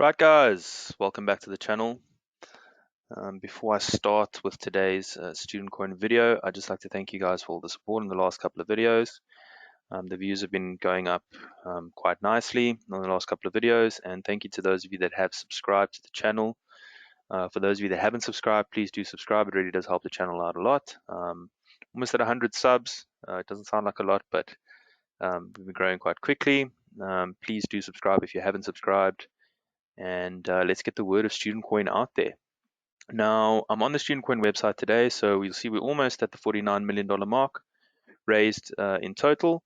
Right guys, welcome back to the channel. Before I start with today's student coin video, I'd just like to thank you guys for all the support in the last couple of videos. The views have been going up quite nicely on the last couple of videos, and thank you to those of you that have subscribed to the channel. For those of you that haven't subscribed, please do subscribe. It really does help the channel out a lot. Almost at 100 subs. It doesn't sound like a lot, but we've been growing quite quickly. Please do subscribe if you haven't subscribed. And let's get the word of student coin out there. Now, I'm on the student coin website today, so you'll see we're almost at the $49 million mark raised in total,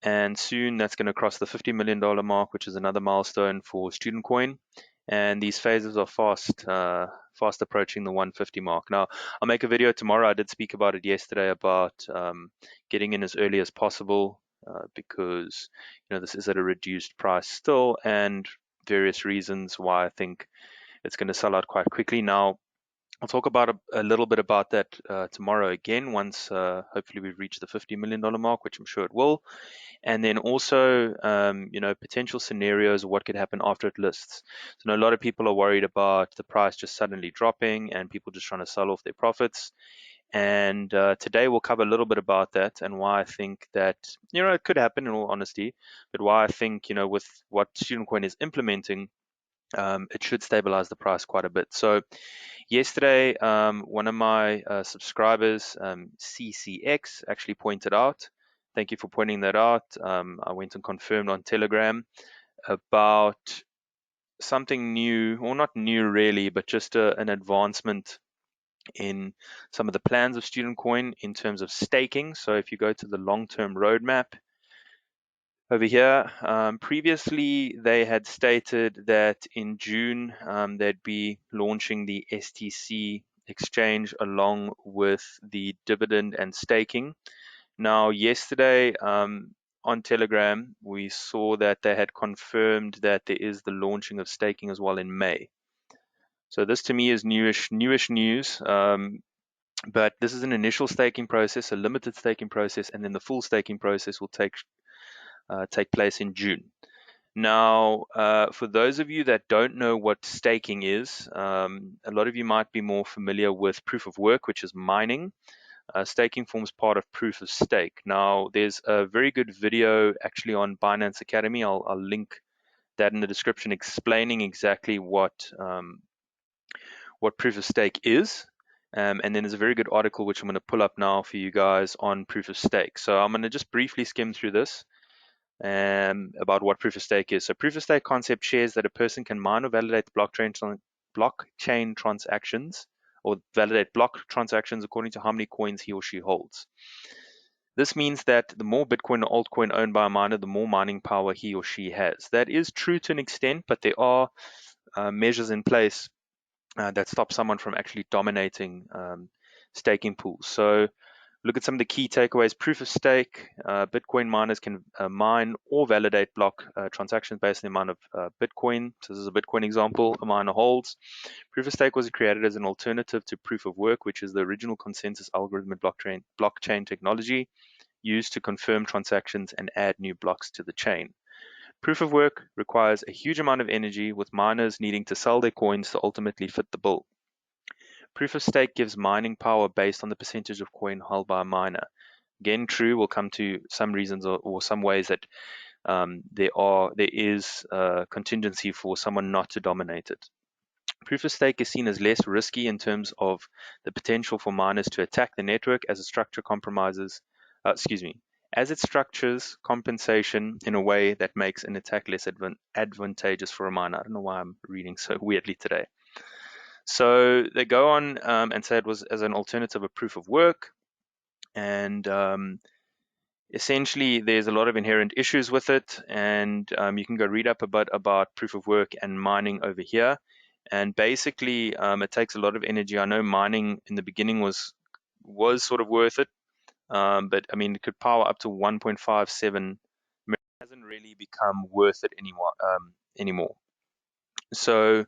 and soon that's going to cross the $50 million mark, which is another milestone for student coin. And these phases are fast approaching the 150 mark. Now, I'll make a video tomorrow. I did speak about it yesterday about getting in as early as possible because this is at a reduced price still, and various reasons why I think it's going to sell out quite quickly. Now, I'll talk about a little bit about that tomorrow again, once hopefully we've reached the $50 million mark, which I'm sure it will. And then also, potential scenarios of what could happen after it lists. So I know a lot of people are worried about the price just suddenly dropping and people just trying to sell off their profits. And today we'll cover a little bit about that and why I think that, it could happen in all honesty, but why I think, with what Student Coin is implementing, it should stabilize the price quite a bit. So yesterday, one of my subscribers, CCX, actually pointed out. Thank you for pointing that out. I went and confirmed on Telegram about something new, or not new really, but just an advancement in some of the plans of Student Coin in terms of staking. So if you go to the long-term roadmap, over here, previously they had stated that in June they'd be launching the STC exchange along with the dividend and staking. Now, yesterday on Telegram, we saw that they had confirmed that there is the launching of staking as well in May. So this to me is newish news. But this is an initial staking process, a limited staking process, and then the full staking process will take place in June. Now, for those of you that don't know what staking is, a lot of you might be more familiar with proof of work, which is mining. Staking forms part of proof of stake. Now, there's a very good video actually on Binance Academy. I'll link that in the description, explaining exactly what proof of stake is. And then there's a very good article which I'm going to pull up now for you guys on proof of stake. So I'm going to just briefly skim through this about what proof of stake is. So proof of stake concept shares that a person can mine or validate the blockchain transactions, or validate block transactions according to how many coins he or she holds. This means that the more Bitcoin or altcoin owned by a miner, the more mining power he or she has. That is true to an extent, but there are measures in place that stop someone from actually dominating staking pools. So look at some of the key takeaways. Proof of stake, Bitcoin miners can mine or validate block transactions based on the amount of Bitcoin. So this is a Bitcoin example a miner holds. Proof of stake was created as an alternative to proof of work, which is the original consensus algorithm blockchain technology used to confirm transactions and add new blocks to the chain. Proof of work requires a huge amount of energy, with miners needing to sell their coins to ultimately fit the bill. Proof of stake gives mining power based on the percentage of coin held by a miner. Again, true, we'll come to some reasons or some ways that there is contingency for someone not to dominate it. Proof of stake is seen as less risky in terms of the potential for miners to attack the network as it structures compensation in a way that makes an attack less advantageous for a miner. I don't know why I'm reading so weirdly today. So they go on and say it was as an alternative of proof of work, and essentially there's a lot of inherent issues with it, and you can go read up a bit about proof of work and mining over here. And basically it takes a lot of energy. I know mining in the beginning was sort of worth it, but I mean it could power up to 1.57. It hasn't really become worth it anymore. So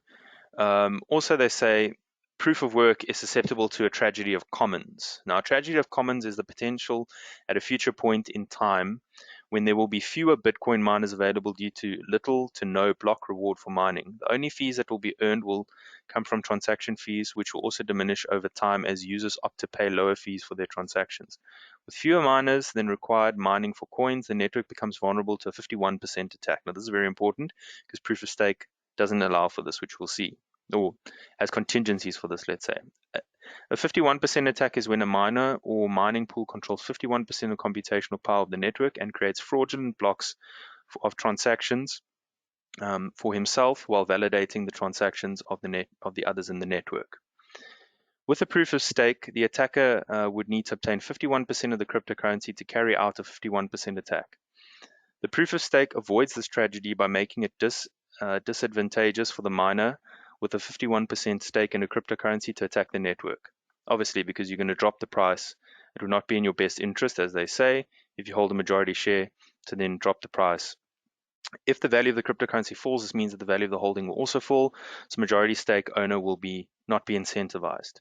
also, they say proof of work is susceptible to a tragedy of commons. Now, a tragedy of commons is the potential at a future point in time when there will be fewer Bitcoin miners available due to little to no block reward for mining. The only fees that will be earned will come from transaction fees, which will also diminish over time as users opt to pay lower fees for their transactions. With fewer miners than required mining for coins, the network becomes vulnerable to a 51% attack. Now, this is very important because proof of stake doesn't allow for this, which we'll see, or has contingencies for this, let's say. A 51% attack is when a miner or mining pool controls 51% of computational power of the network and creates fraudulent blocks of transactions for himself while validating the transactions of the others in the network. With a proof of stake, the attacker would need to obtain 51% of the cryptocurrency to carry out a 51% attack. The proof of stake avoids this tragedy by making it disadvantageous for the miner with a 51% stake in a cryptocurrency to attack the network. Obviously, because you're going to drop the price, it would not be in your best interest, as they say, if you hold a majority share, to then drop the price. If the value of the cryptocurrency falls, this means that the value of the holding will also fall, so majority stake owner will not be incentivized.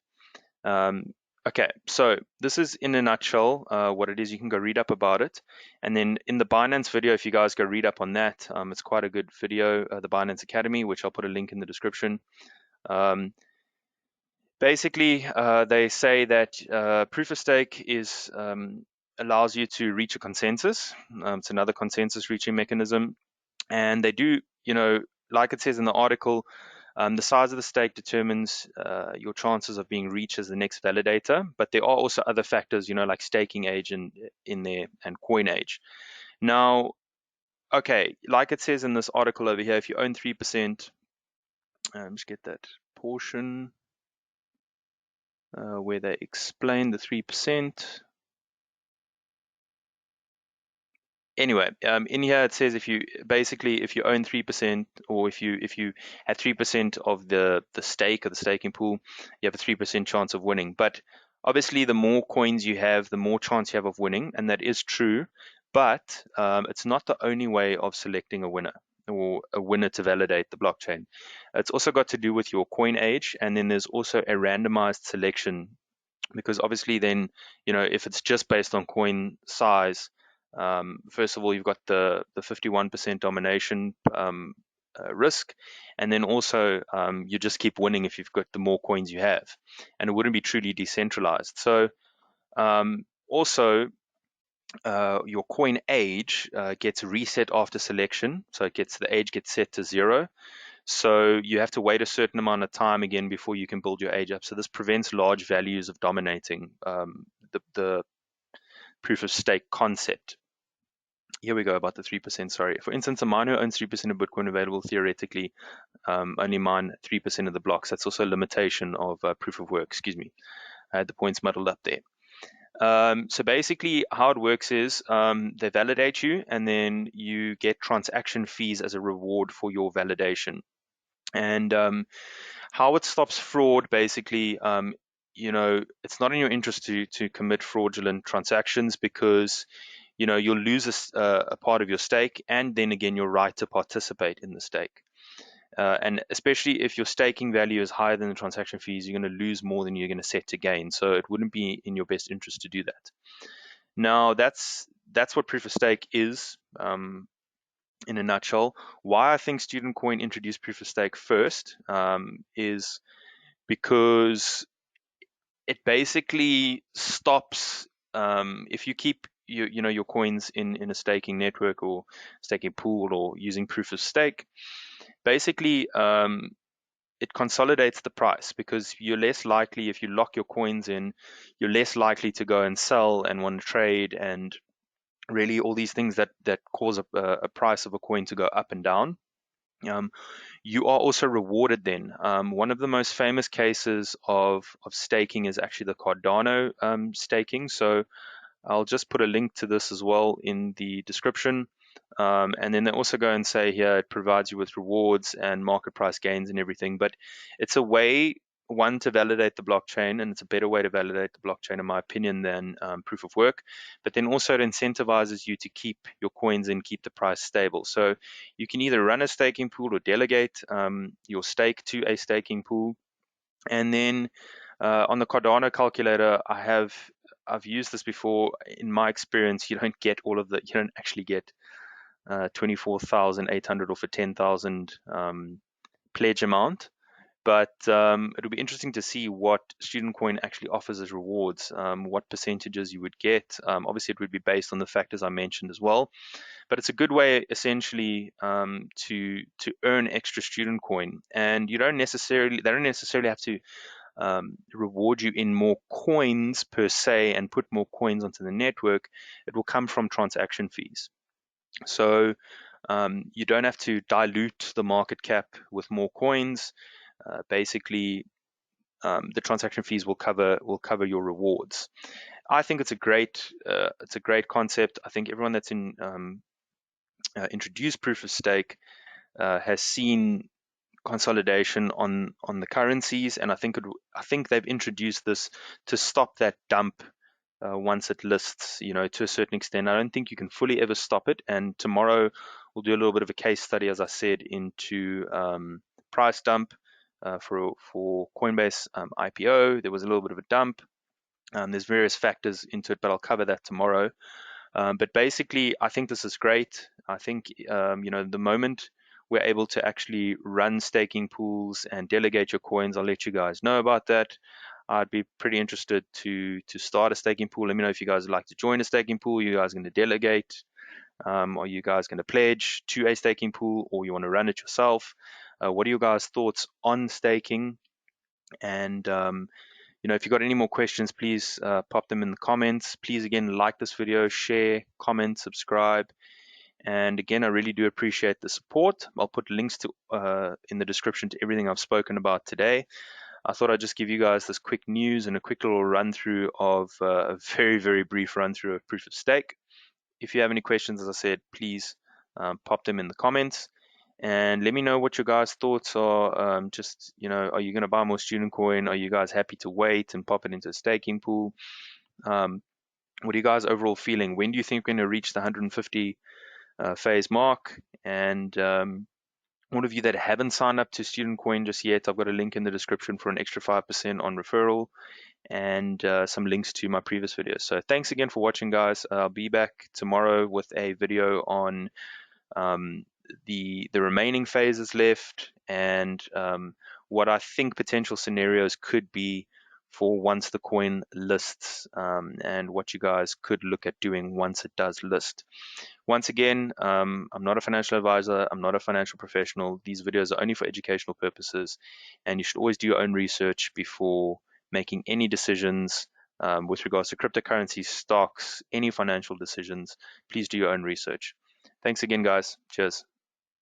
Okay, so this is in a nutshell what it is. You can go read up about it. And then in the Binance video, if you guys go read up on that, it's quite a good video, the Binance Academy, which I'll put a link in the description. Basically, they say that proof of stake allows you to reach a consensus. It's another consensus reaching mechanism. And they do, like it says in the article, the size of the stake determines your chances of being reached as the next validator, but there are also other factors, like staking age in there and coin age. Now, okay, like it says in this article over here, if you own 3%, just get that portion where they explain the 3%. Anyway, in here it says if you own 3%, or if you had 3% of the stake or the staking pool, you have a 3% chance of winning. But obviously, the more coins you have, the more chance you have of winning, and that is true. But it's not the only way of selecting a winner or a winner to validate the blockchain. It's also got to do with your coin age, and then there's also a randomized selection, because obviously then, if it's just based on coin size, first of all, you've got the 51% domination risk, and then also you just keep winning if you've got the more coins you have, and it wouldn't be truly decentralized. So also your coin age gets reset after selection, so the age gets set to 0. So you have to wait a certain amount of time again before you can build your age up. So this prevents large values of dominating the proof of stake concept. Here we go about the 3%, sorry. For instance, a miner who owns 3% of Bitcoin available theoretically only mine 3% of the blocks. That's also a limitation of proof of work, excuse me. I had the points muddled up there. So basically how it works is they validate you, and then you get transaction fees as a reward for your validation. And how it stops fraud, basically, it's not in your interest to commit fraudulent transactions, because you'll lose a part of your stake, and then again your right to participate in the stake. And especially if your staking value is higher than the transaction fees, you're going to lose more than you're going to set to gain. So it wouldn't be in your best interest to do that. Now that's what proof of stake is. In a nutshell. Why I think Student Coin introduced proof of stake first is because it basically stops, if you keep your coins in a staking network or staking pool or using proof of stake, basically it consolidates the price, because you're less likely, if you lock your coins in, you're less likely to go and sell and want to trade, and really all these things that cause a price of a coin to go up and down. You are also rewarded then. One of the most famous cases of staking is actually the Cardano staking. So I'll just put a link to this as well in the description. And then they also go and say here it provides you with rewards and market price gains and everything. But it's a way, one, to validate the blockchain, and it's a better way to validate the blockchain, in my opinion, than proof of work. But then also it incentivizes you to keep your coins and keep the price stable. So you can either run a staking pool or delegate your stake to a staking pool. And then on the Cardano calculator, I have I've used this before. In my experience, you don't get all of the, you don't actually get 24,800 off a 10,000 pledge amount. But it'll be interesting to see what Student Coin actually offers as rewards, what percentages you would get. Obviously, it would be based on the factors I mentioned as well. But it's a good way, essentially, to earn extra Student Coin, and they don't necessarily have to reward you in more coins per se and put more coins onto the network. It will come from transaction fees. So you don't have to dilute the market cap with more coins. Basically, the transaction fees will cover your rewards. I think it's a great concept. I think everyone that's introduced proof of stake has seen consolidation on the currencies, and I think they've introduced this to stop that dump once it lists, to a certain extent. I don't think you can fully ever stop it. And tomorrow we'll do a little bit of a case study, as I said, into price dump for Coinbase IPO. There was a little bit of a dump. There's various factors into it, but I'll cover that tomorrow. But basically, I think this is great. I think the moment we're able to actually run staking pools and delegate your coins, I'll let you guys know about that. I'd be pretty interested to start a staking pool. Let me know if you guys would like to join a staking pool. You guys going to delegate? Are you guys going to pledge to a staking pool, or you want to run it yourself? What are your guys' thoughts on staking? And if you've got any more questions, please pop them in the comments. Please, again, like this video, share, comment, subscribe. And again, I really do appreciate the support. I'll put links to in the description to everything I've spoken about today. I thought I'd just give you guys this quick news and a quick little run through of a very, very brief run through of proof of stake. If you have any questions, as I said, please pop them in the comments. And let me know what your guys' thoughts are. Are you going to buy more Student Coin? Are you guys happy to wait and pop it into a staking pool? What are you guys overall feeling? When do you think we're going to reach the 150 phase mark? And all of you that haven't signed up to Student Coin just yet, I've got a link in the description for an extra 5% on referral and some links to my previous videos. So thanks again for watching, guys. I'll be back tomorrow with a video on the remaining phases left, and what I think potential scenarios could be for once the coin lists, and what you guys could look at doing once it does list. Once again, I'm not a financial advisor. I'm not a financial professional. These videos are only for educational purposes, and you should always do your own research before making any decisions with regards to cryptocurrency, stocks, any financial decisions. Please do your own research. Thanks again, guys. Cheers.